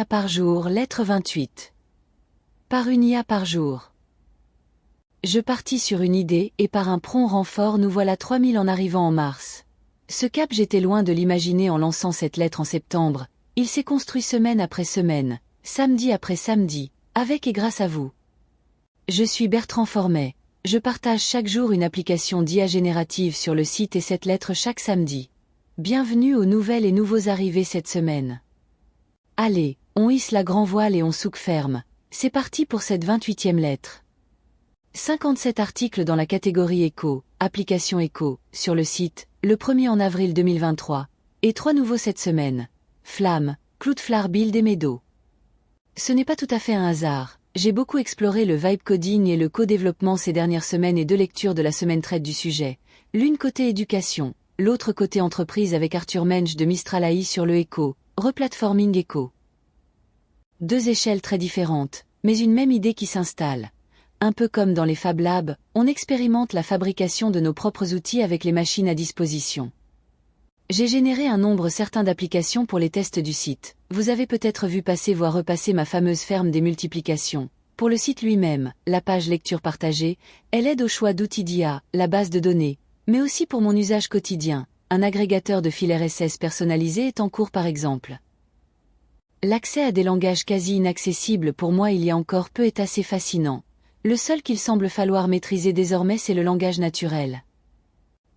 IA par jour, lettre 28. Par une IA par jour. Je partis sur une idée et par un prompt renfort nous voilà 3000 en arrivant en mars. Ce cap j'étais loin de l'imaginer en lançant cette lettre en septembre, il s'est construit semaine après semaine, samedi après samedi, avec et grâce à vous. Je suis Bertrand Formet, je partage chaque jour une application d'IA générative sur le site et cette lettre chaque samedi. Bienvenue aux nouvelles et nouveaux arrivés cette semaine. Allez, on hisse la grand voile et on souque ferme, c'est parti pour cette 28e lettre. 57 articles dans la catégorie éco, application éco, sur le site, le 1er en avril 2023, et 3 nouveaux cette semaine. Flamme, Cloudflare Build et Meadow. Ce n'est pas tout à fait un hasard, j'ai beaucoup exploré le vibe coding et le co-développement ces dernières semaines et 2 lectures de la semaine traitent du sujet, l'une côté éducation, l'autre côté entreprise avec Arthur Mensch de Mistral AI sur le éco, replatforming éco. 2 échelles très différentes, mais une même idée qui s'installe. Un peu comme dans les Fab Labs, on expérimente la fabrication de nos propres outils avec les machines à disposition. J'ai généré un nombre certain d'applications pour les tests du site. Vous avez peut-être vu passer voire repasser ma fameuse ferme des multiplications. Pour le site lui-même, la page lecture partagée, elle aide au choix d'outils d'IA, la base de données, mais aussi pour mon usage quotidien. Un agrégateur de fil RSS personnalisé est en cours par exemple. L'accès à des langages quasi inaccessibles pour moi il y a encore peu est assez fascinant. Le seul qu'il semble falloir maîtriser désormais c'est le langage naturel.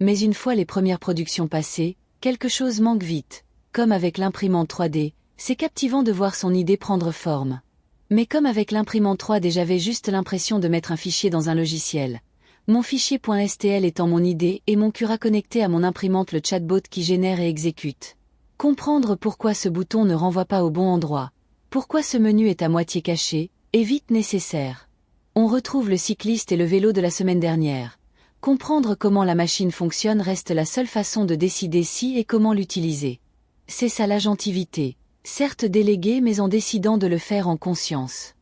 Mais une fois les premières productions passées, quelque chose manque vite. Comme avec l'imprimante 3D, c'est captivant de voir son idée prendre forme. Mais comme avec l'imprimante 3D j'avais juste l'impression de mettre un fichier dans un logiciel. Mon fichier .stl étant mon idée et mon Cura connecté à mon imprimante le chatbot qui génère et exécute. Comprendre pourquoi ce bouton ne renvoie pas au bon endroit, pourquoi ce menu est à moitié caché, est vite nécessaire. On retrouve le cycliste et le vélo de la semaine dernière. Comprendre comment la machine fonctionne reste la seule façon de décider si et comment l'utiliser. C'est ça l'agentivité, certes déléguée mais en décidant de le faire en conscience.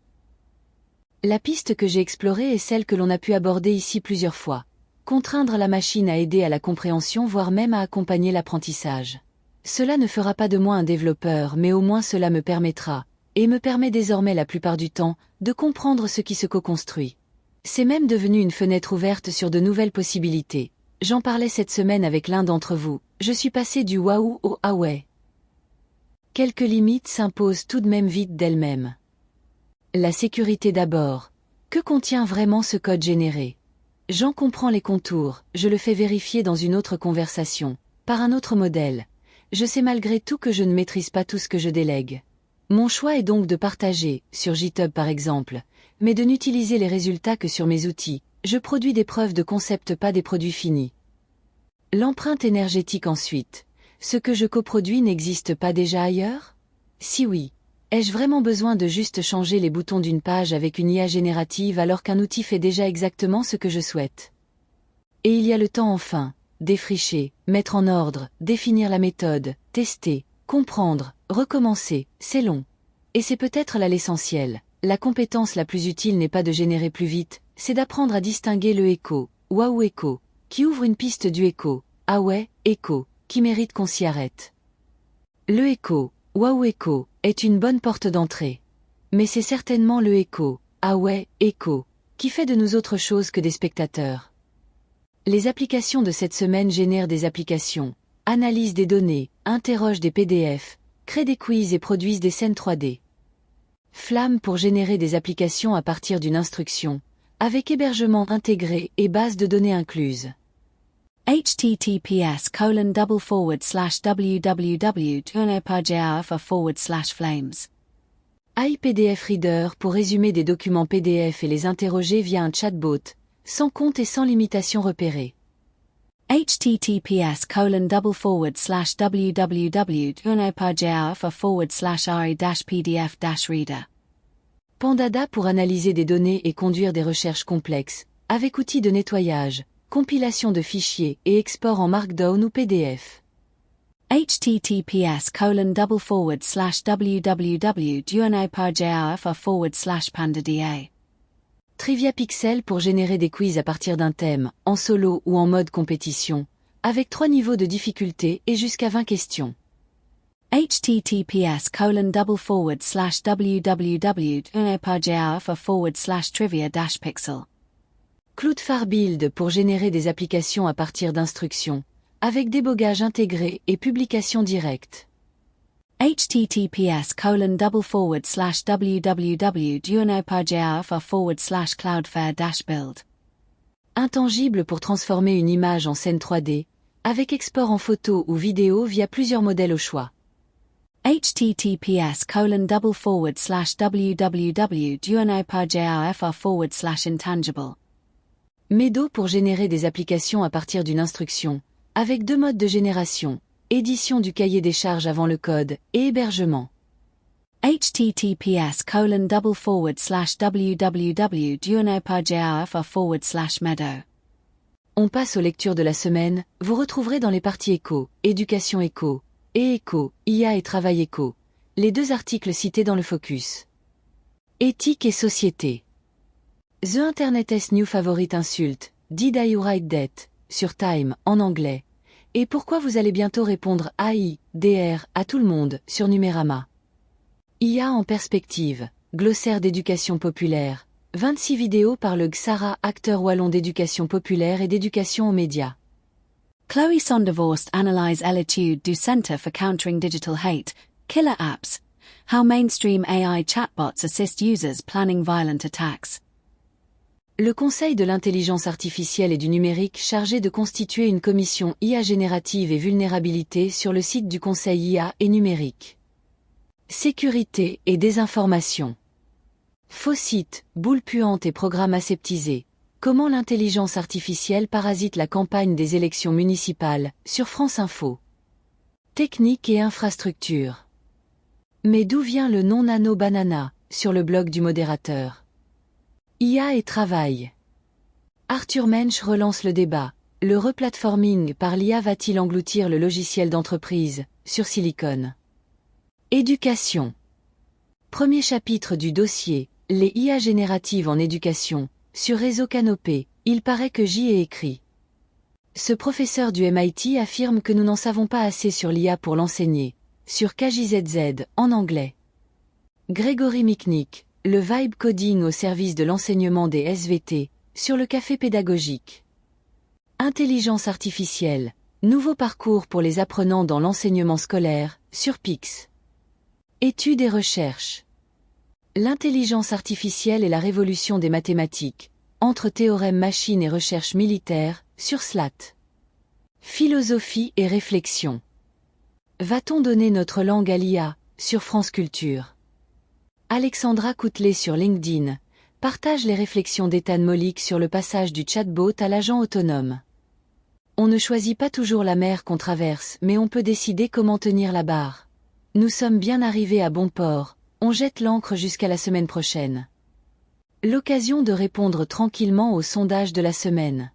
La piste que j'ai explorée est celle que l'on a pu aborder ici plusieurs fois. Contraindre la machine à aider à la compréhension voire même à accompagner l'apprentissage. Cela ne fera pas de moi un développeur mais au moins cela me permettra, et me permet désormais la plupart du temps, de comprendre ce qui se co-construit. C'est même devenu une fenêtre ouverte sur de nouvelles possibilités. J'en parlais cette semaine avec l'un d'entre vous, je suis passé du waouh au ah ouais. Quelques limites s'imposent tout de même vite d'elles-mêmes. La sécurité d'abord. Que contient vraiment ce code généré? J'en comprends les contours, je le fais vérifier dans une autre conversation, par un autre modèle. Je sais malgré tout que je ne maîtrise pas tout ce que je délègue. Mon choix est donc de partager, sur GitHub par exemple, mais de n'utiliser les résultats que sur mes outils. Je produis des preuves de concept pas des produits finis. L'empreinte énergétique ensuite. Ce que je coproduis n'existe pas déjà ailleurs? Si oui, ai-je vraiment besoin de juste changer les boutons d'une page avec une IA générative alors qu'un outil fait déjà exactement ce que je souhaite? Et il y a le temps enfin, défricher, mettre en ordre, définir la méthode, tester, comprendre, recommencer, c'est long. Et c'est peut-être là l'essentiel. La compétence la plus utile n'est pas de générer plus vite, c'est d'apprendre à distinguer le écho, waouh écho, qui ouvre une piste du écho, ah ouais, écho, qui mérite qu'on s'y arrête. Le écho, waouh écho, est une bonne porte d'entrée. Mais c'est certainement le écho, ah ouais, écho, qui fait de nous autre chose que des spectateurs. Les applications de cette semaine génèrent des applications, analysent des données, interrogent des PDF, créent des quiz et produisent des scènes 3D. Flamme pour générer des applications à partir d'une instruction, avec hébergement intégré et base de données incluse. https://www.tunepergeaf/flames. iPDF Reader pour résumer des documents PDF et les interroger via un chatbot, sans compte et sans limitation repérée. https://www.tunepergeaf/re-pdf-reader. Pandada pour analyser des données et conduire des recherches complexes, avec outils de nettoyage, compilation de fichiers et export en Markdown ou PDF. https://www.tunepergeaf/pandada. Trivia Pixel pour générer des quiz à partir d'un thème, en solo ou en mode compétition, avec 3 niveaux de difficulté et jusqu'à 20 questions. https://www.trivia-pixel. Cloudflare Build pour générer des applications à partir d'instructions, avec débogage intégré et publication directe. https://www.duonopagia.for/cloudflare-build. Intangible pour transformer une image en scène 3D, avec export en photo ou vidéo via plusieurs modèles au choix. https://www.duonopagia.for/intangible. Medo pour générer des applications à partir d'une instruction, avec 2 modes de génération, édition du cahier des charges avant le code, et hébergement. https://www.duonopagia.for/meadow. On passe aux lectures de la semaine, vous retrouverez dans les parties éco, éducation éco, et éco, IA et travail éco, les 2 articles cités dans le focus. Éthique et société. The Internet's New Favorite Insult, Did I Write That, sur Time, en anglais. Et pourquoi vous allez bientôt répondre AI, DR, à tout le monde, sur Numérama. IA en perspective, glossaire d'éducation populaire, 26 vidéos par le Xara, acteur wallon d'éducation populaire et d'éducation aux médias. Chloe Sondervorst analyse l'étude du Center for Countering Digital Hate, Killer Apps. How mainstream AI chatbots assist users planning violent attacks. Le Conseil de l'intelligence artificielle et du numérique chargé de constituer une commission IA générative et vulnérabilité sur le site du Conseil IA et numérique. Sécurité et désinformation. Faux sites, boules puantes et programmes aseptisés. Comment l'intelligence artificielle parasite la campagne des élections municipales, sur France Info. Technique et infrastructure. Mais d'où vient le nom Nano Banana, sur le blog du modérateur. IA et travail. Arthur Mensch relance le débat. Le replatforming par l'IA va-t-il engloutir le logiciel d'entreprise, sur Silicon. Éducation. Premier chapitre du dossier, les IA génératives en éducation, sur Réseau Canopé, il paraît que j'y ai écrit. Ce professeur du MIT affirme que nous n'en savons pas assez sur l'IA pour l'enseigner, sur KJZZ, en anglais. Grégory Miknik, le vibe coding au service de l'enseignement des SVT, sur le café pédagogique. Intelligence artificielle, nouveau parcours pour les apprenants dans l'enseignement scolaire, sur Pix. Études et recherches. L'intelligence artificielle et la révolution des mathématiques, entre théorème machine et recherche militaire, sur SLAT. Philosophie et réflexion. Va-t-on donner notre langue à l'IA, sur France Culture. Alexandra Coutelet sur LinkedIn, partage les réflexions d'Ethan Mollick sur le passage du chatbot à l'agent autonome. On ne choisit pas toujours la mer qu'on traverse, mais on peut décider comment tenir la barre. Nous sommes bien arrivés à bon port, on jette l'ancre jusqu'à la semaine prochaine. L'occasion de répondre tranquillement au sondage de la semaine.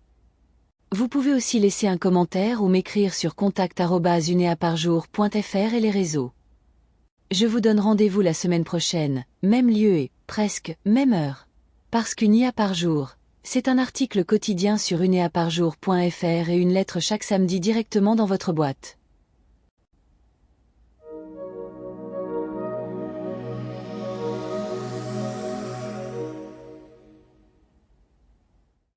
Vous pouvez aussi laisser un commentaire ou m'écrire sur contact@uneaparjour.fr et les réseaux. Je vous donne rendez-vous la semaine prochaine, même lieu et, presque, même heure. Parce qu'une IA par jour, c'est un article quotidien sur uneaparjour.fr et une lettre chaque samedi directement dans votre boîte.